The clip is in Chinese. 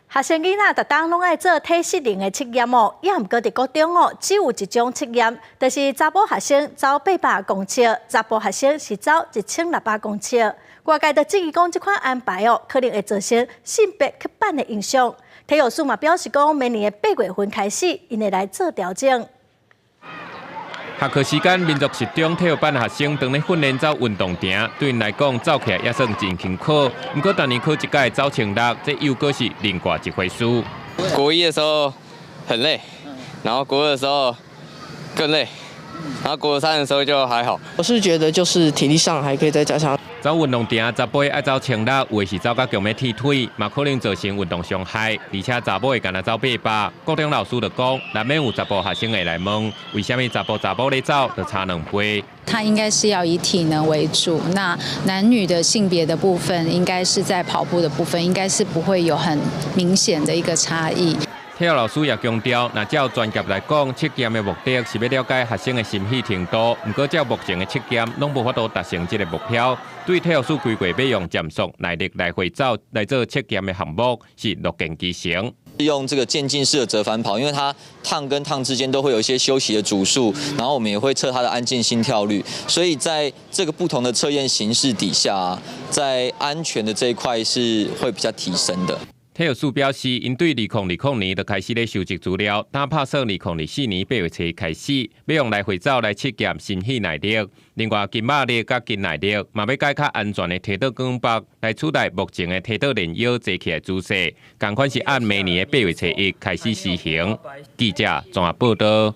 学生囡仔逐当拢爱做体适能的测验哦，也毋过伫高中哦，只有一种测验，就是查甫学生走800公尺，查甫学生是走1600公尺。外界就质疑讲，这款安排哦，可能会造成性别刻板的影响。体育署嘛表示讲，明年的8月份开始，因会来做调整。下课时间，民族实中体育班学生当咧训练走运动场，对因来讲走起来也算真辛苦。不过，当年考一届走1600，这又搁是另外一回事。国一的时候很累，然后国二的时候更累，然后国三的时候就还好。我是觉得就是体力上还可以再加强。走运动场，查甫爱走1600，有的是走到强要踢腿，嘛可能造成运动伤害。而且查甫会干那走800，高中老师就讲，难免有查甫学生会来问，为什么查甫咧走就差2倍？它应该是要以体能为主，那男女的性别的部分，应该是在跑步的部分，应该是不会有很明显的一个差异。体育老师也强调，那照专业来讲，测验的目的是要了解学生的心理程度。不过，照目前的测验，拢无法度达成这个目标。对体育署规划要用减速耐力来回走来做测验的项目，是乐见其成。用这个渐进式的折返跑，因为它趟跟趟之间都会有一些休息的组数，然后我们也会测它的安静心跳率，所以在这个不同的测验形式底下，在安全的这一块是会比较提升的。体育署表示，因对2020年就开始咧收集资料，打拍算2024年8月初开始，要用来回走来测验心肺耐力。另外，筋膜力甲筋耐力，嘛要改较安全的梯倒钢板来取代目前的梯倒连腰坐起来姿势。同款是按明年的8月初1开始施行。记者综合报道。